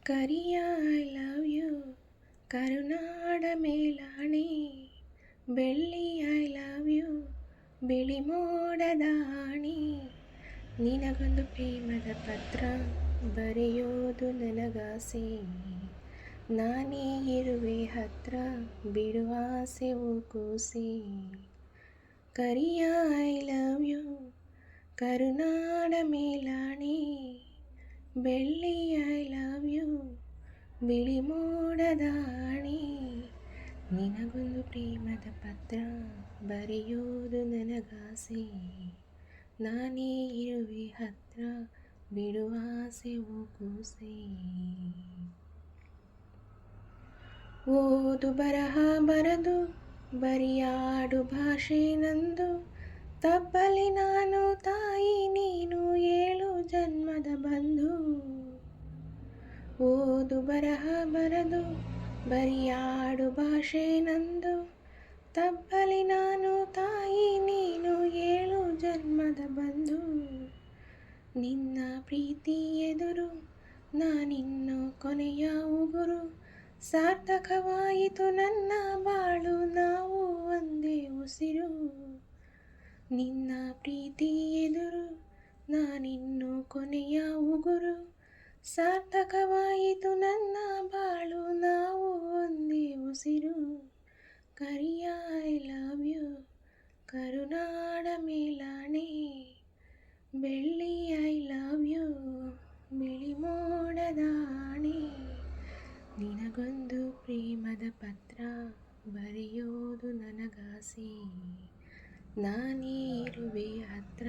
Kariya I love you ಕರುನಾಡ ಮೇಲಾಣಿ, ಬೆಳ್ಳಿ I love you ಬಿಳಿ ಮೋಡದ ಆಣಿ, ನಿನಗೊಂದು ಪ್ರೇಮದ ಪತ್ರ ಬರೆಯೋದು ನನಗಾಸೆ, ನಾನೇ ಇರುವೆ ಹತ್ರ ಬಿಡುವಾಸೆ ಓ ಕೂಸೆ. ಕರಿಯ ಐ ಲವ್ ಯು ಕರುನಾಡ ಮೇಲಾಣಿ, ಬೆಳ್ಳಿ ಐ ಲವ್ ಯು ಬಿಳಿ ಮೋಡದ ಆಣಿ, ನಿನಗೊಂದು ಪ್ರೇಮದ ಪತ್ರ ಬರೆಯೋದು ನನಗಾಸೆ, ನಾನೇ ಇರುವೆ ಹತ್ರ ಬಿಡುವಾಸೆ ಓ ಕೂಸೆ. ಓದು ಬರಹ ಬರದು ಬರಿಯಾಡು ಭಾಷೆ ನಂದು, ತಬ್ಬಲಿ ನಾನು ತಾಯಿ ನೀನು ಏಳು ಜನ್ಮದ ಬಂಧು. ಓದು ಬರಹ ಬರದು ಬರಿಯಾಡು ಭಾಷೆ ನಂದು, ತಬ್ಬಲಿ ನಾನು ತಾಯಿ ನೀನು ಏಳು ಜನ್ಮದ ಬಂಧು. ನಿನ್ನ ಪ್ರೀತಿ ಎದುರು ನಾನಿನ್ನು ಕೊನೆಯ ಉಗುರು, ಸಾರ್ಥಕವಾಯಿತು ನನ್ನ ಬಾಳು ನಾವು ಒಂದೇ ಉಸಿರು. ನಿನ್ನ ಪ್ರೀತಿ ಎದುರು ನಾನಿನ್ನು ಕೊನೆಯ ಉಗುರು, ಸಾರ್ಥಕವಾಯಿತು ನನ್ನ ಬಾಳು ನಾವು ಒಂದೇ ಉಸಿರು. ಕರಿಯ ಐ ಲವ್ ಯು ಕರುನಾಡ ಮೇಲಾಣಿ, ಬೆಳ್ಳಿ ಐ ಲವ್ ಯು ಬಿಳಿ ಮೋಡದ ಆಣಿ, ನಿನಗೊಂದು ಪ್ರೇಮದ ಪತ್ರ ಬರೆಯೋದು ನನಗಾಸೆ, ನಾನೇ ಇರುವೆ ಹತ್ರ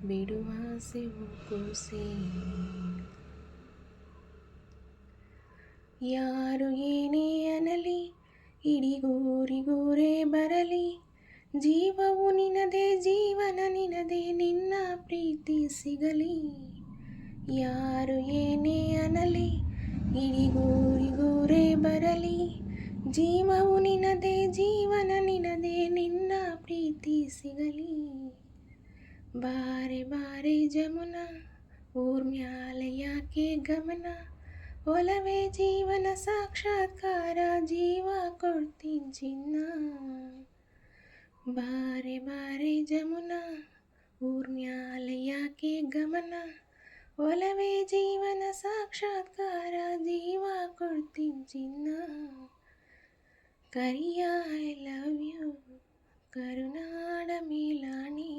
ಬಿಡುವಾಸೆ ಓ ಕೂಸೆ. ಯಾರು ಏನೇ ಅನ್ನಲಿ ಇಡಿಗೂರಿಗೂರೇ ಬರಲಿ, ಜೀವವು ನಿನದೇ ಜೀವನ ನಿನದೇ ನಿನ್ನ ಪ್ರೀತಿ ಸಿಗಲಿ. ಯಾರು ಏನೇ ಅನ್ನಲಿ ಇಡಿಗೂರಿಗೂರೇ ಬರಲಿ, ಜೀವವು ನಿನದೇ ಜೀವನ ನಿನದೇ ನಿನ್ನ ಪ್ರೀತಿ ಸಿಗಲಿ. ಬಾರೆ ಬಾರೆ ಜಮುನಾ ಊರ್ಮ್ಯಾಲೆ ಯಾಕೆ ಗಮನ, ಒಲವೇ ಜೀವನ ಸಾಕ್ಷಾತ್ಕಾರ ಜೀವ ಕೊಡ್ತೀನಿ ಚಿನ್ನ. ಬಾರೆ ಬಾರೆ ಜಮುನಾ ಊರ್ಮ್ಯಾಲೆ ಯಾಕೆ ಗಮನ, ಒಲವೇ ಜೀವನ ಸಾಕ್ಷಾತ್ಕಾರ ಜೀವ ಕೊಡ್ತೀನಿ ಚಿನ್ನ. ಕರಿಯ ಐ ಲವ್ ಯು ಕರುನಾಡ ಮೇಲಾಣಿ,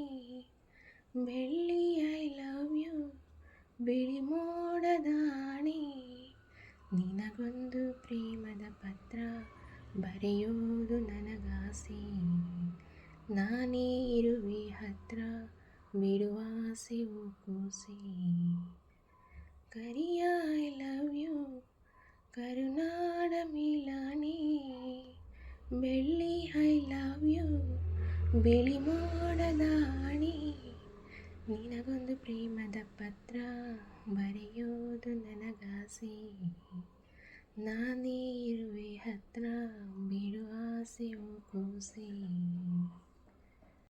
ಬೆಳ್ಳಿ ಐ ಲವ್ ಯು ಬಿಳಿ ಮೋಡದ ಆಣಿ, ನಿನಗೊಂದು ಪ್ರೇಮದ ಪತ್ರ ಬರೆಯೋದು ನನಗಾಸೆ, ನಾನೇ ಇರುವೆ ಹತ್ರ ಬಿಡುವಾಸೆ ಓ ಕೂಸೆ. ಕರಿಯ ಐ ಲವ್ ಯು ಕರುನಾಡ ಮೇಲಾಣಿ, ಬೆಳ್ಳಿ ಐ ಲವ್ ಯು ಬಿಳಿ ಮೋಡದ ಆಣಿ, ನಿನಗೊಂದು ಪ್ರೇಮದ ಪತ್ರ ಬರೆಯೋದು ನನಗಾಸೆ, ನಾನೇ ಇರುವೆ ಹತ್ರ ಬಿಡುವಾಸೆ ಓ ಕೂಸೆ.